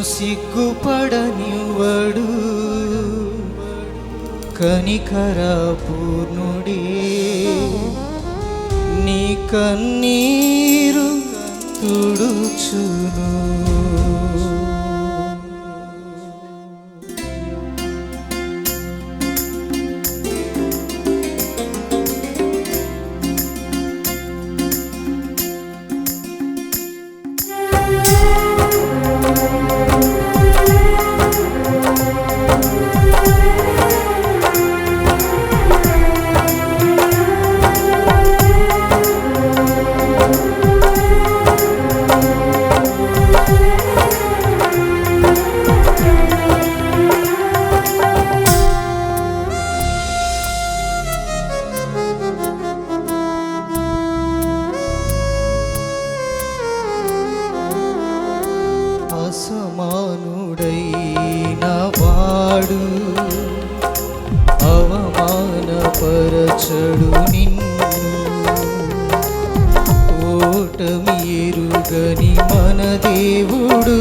సిగ్గుపడనివ్వడు కనికర పూర్ణుడే నీ కన్నీరు తుడుచును. అసమానుడైన వాడు అవమానపరచడు నిన్ను, ఓటమి ఎరుగని మన దేవుడు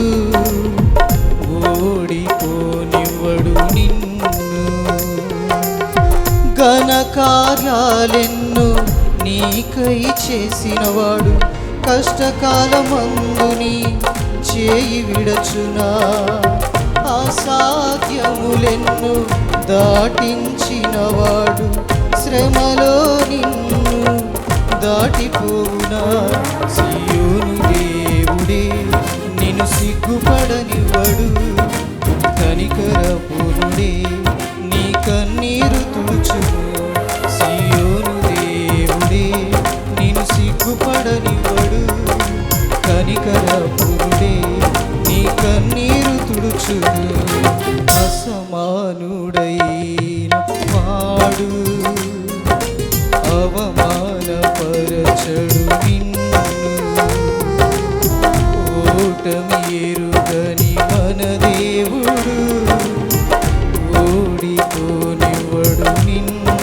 ఓడిపోనివ్వడు నిన్ను. ఘనకార్యాలెన్నో నీకై చేసినవాడు కష్టకాలమందు నీ చేయి విడచునా, అసాధ్యములెన్నో దాటించినవాడు శ్రమలో నిన్ను దాటిపోవునా. సియోను దేవుడే నిన్ను సిగ్గుపడనివ్వడు కనికర పూర్ణుడే నీ కన్నీరు తుడుచును. సియోను దేవుడే నిన్ను సిగ్గుపడనివ్వడు కనికర పూర్ణుడే నీ కన్నీరు తుడుచును. అసమానుడైన వాడు అవమానపరచడు నిన్ను, ఓటమి ఎరుగని మన దేవుడు ఓడిపోనివ్వడు నిన్ను.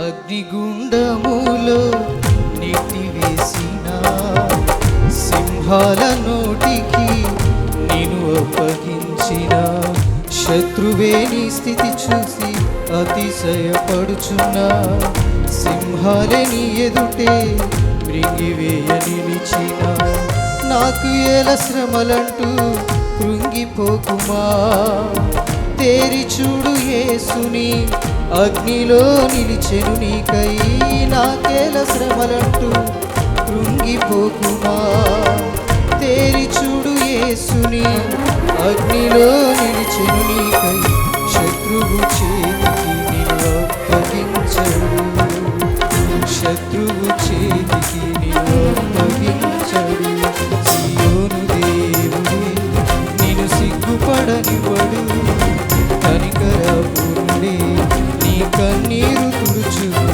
అగ్నిగుండములో నెట్టివేసిన సింహాల నోటికి నిన్ను అప్పగించిన శత్రువే నీ స్థితి చూసి అతిశయపడుచున్నా. సింహాలే నీ ఎదుటే మృంగివేయ నిలిచిన, నాకు ఏల శ్రమలంటూ కృంగిపోకుమా. తేరి చూడు యేసుని అగ్నిలో నిలిచెను నీకై, నాకేల శ్రమలంటూ కృంగిపోకుమా. తేరి చూడు యేసుని అగ్నిలో నిలిచెను నీకై, శత్రువు చేతికి నిన్ను అప్పగించడు, శత్రువు చేతికి నిన్ను అప్పగించడు. సియోను దేవుడే నిన్ను సిగ్గుపడనివ్వడు కనికర పూర్ణుడే నీ కన్నీరు తుడుచును.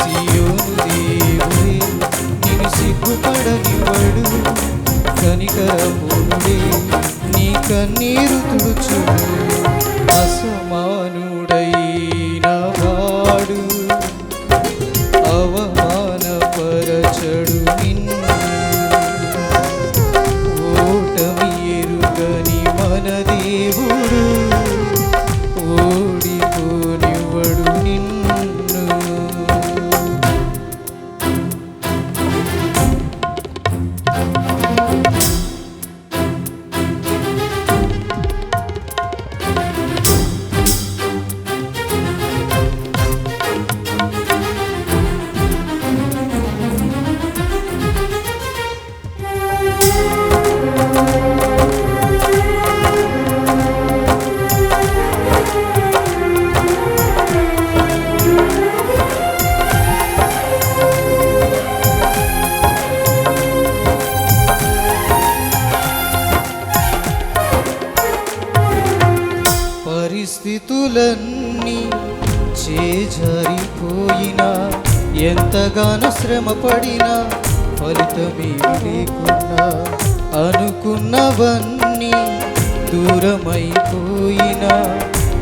సియోను దేవుడే నిన్ను సిగ్గుపడనివ్వడు కనికర పూర్ణుడే నీ కన్నీరు తుడుచును. అయిపోయినా ఎంతగానో శ్రమ పడినా ఫలితమేమి లేకున్నా అనుకున్నవన్నీ దూరమైపోయినా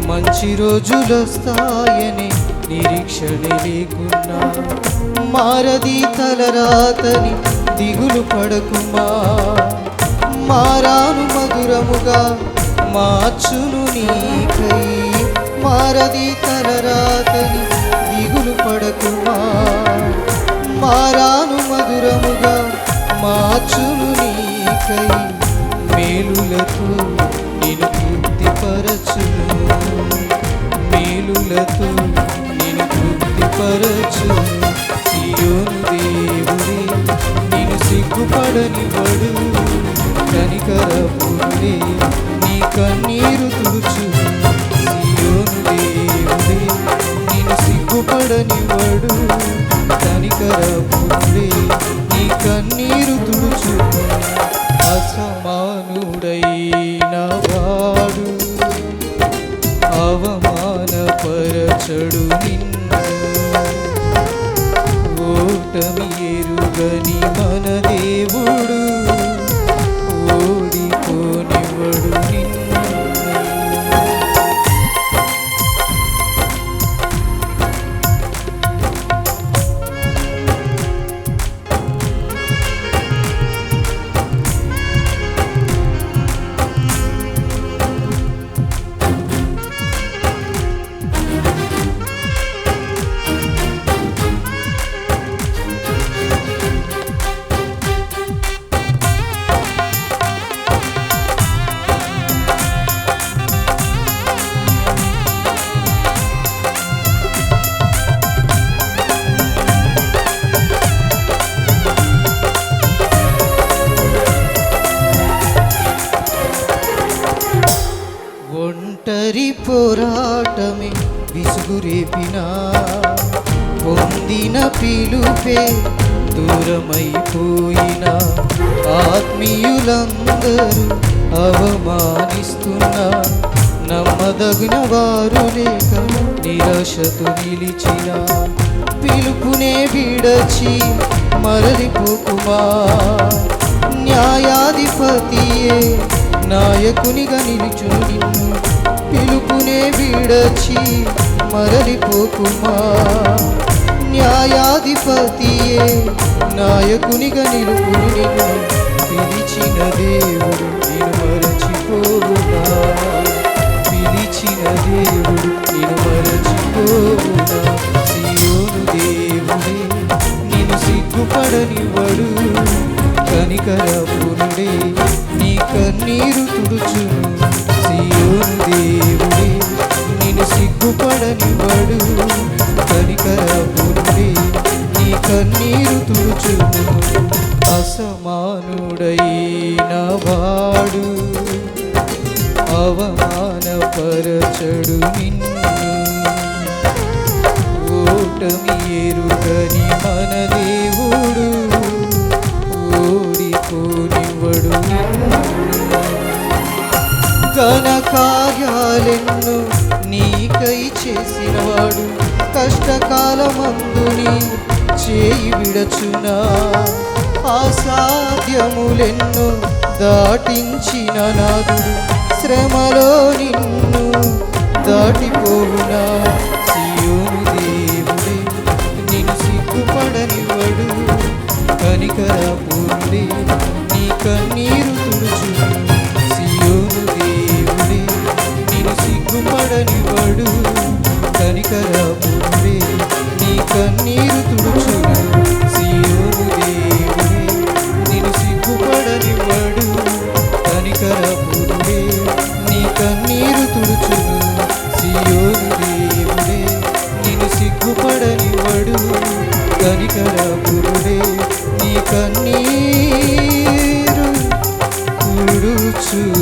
మంచి రోజులొస్తాయని నిరీక్షణ లేకున్నా మారది తలరాతని దిగులు పడకుమా మారాను మధురముగా మార్చును నీకై మారది తలరాతని దిగులు పడకుమా మారాను మధురముగా మార్చును నీకై మేలులతో నేను తృప్తిపరచును మేలులతో నేను తృప్తిపరచును సియోను దేవుడే నేను సిగ్గుపడనివ్వడు కనికరపుడే నీ కన్నీరు తుడుచును సియోను దేవుడే నేను సిగ్గుపడనివ్వడు కనికరపుడే నీ కన్నీరు తుడుచును అసమానుడైన వాడు అవమానపరచడు నిన్ను ఓటమి ఎరుగని మన దేవుడు ఓడిపోనివ్వడు నిన్ను ఒంటరి పోరాటమే విసుగురేపినా పొందిన పిలుపే దూరమైపోయినా ఆత్మీయులందరూ అవమానిస్తున్నా నమ్మదగిన వారు లేక నిరాశతో నిలిచిన పిలుపునే విడచి మరలిపోకుమా న్యాయాధిపతియే నాయకునిగా నిలుచును నిన్ను పిలుపునే విడచి మరలిపోకుమా న్యాయాధిపతియే నాయకునిగా నిలుపును నిన్ను పిలిచిన దేవుడు నేను మరచిపోవునా పిలిచిన దేవుడు నేను మరచిపోవునా సియోను దేవుడే నేను సిగ్గుపడనివ్వడు కనికరపుడే నీ కన్నీరు తుడుచును సియోను దేవుడే నేను సిగ్గుపడనివ్వడు కనికరపుడే నీ కన్నీరు తుడుచును అసమానుడైన వాడు అవమానపరచడు నిన్ను ఓటమి ఎరుగని మన దేవుడు ఓడిపోనివ్వడు ఘన కార్యాలెన్ను నీకై చేసినవాడు కష్టకాలమందుని చేయి విడచునా అసాధ్యములెన్నో దాటించిన నాదుడు శ్రమలో నిన్ను దాటిపోవునా సియోను దేవుడే నిన్ను సిగ్గుపడనివ్వడు కనికరపుడే నీ కన్నీరు తుడుచును సియోను దేవుడే నిన్ను సిగ్గుపడనివ్వడు కనికరపుడే నీ కన్నీరు తుడుచును సియోను దేవుడే నిన్ను సిగ్గుపడనివ్వడు కనికరపుడే నీ కన్నీరు తుడుచును సియోను దేవుడే నిన్ను సిగ్గుపడనివ్వడు కనికరపుడే నీ కన్నీరు తుడుచును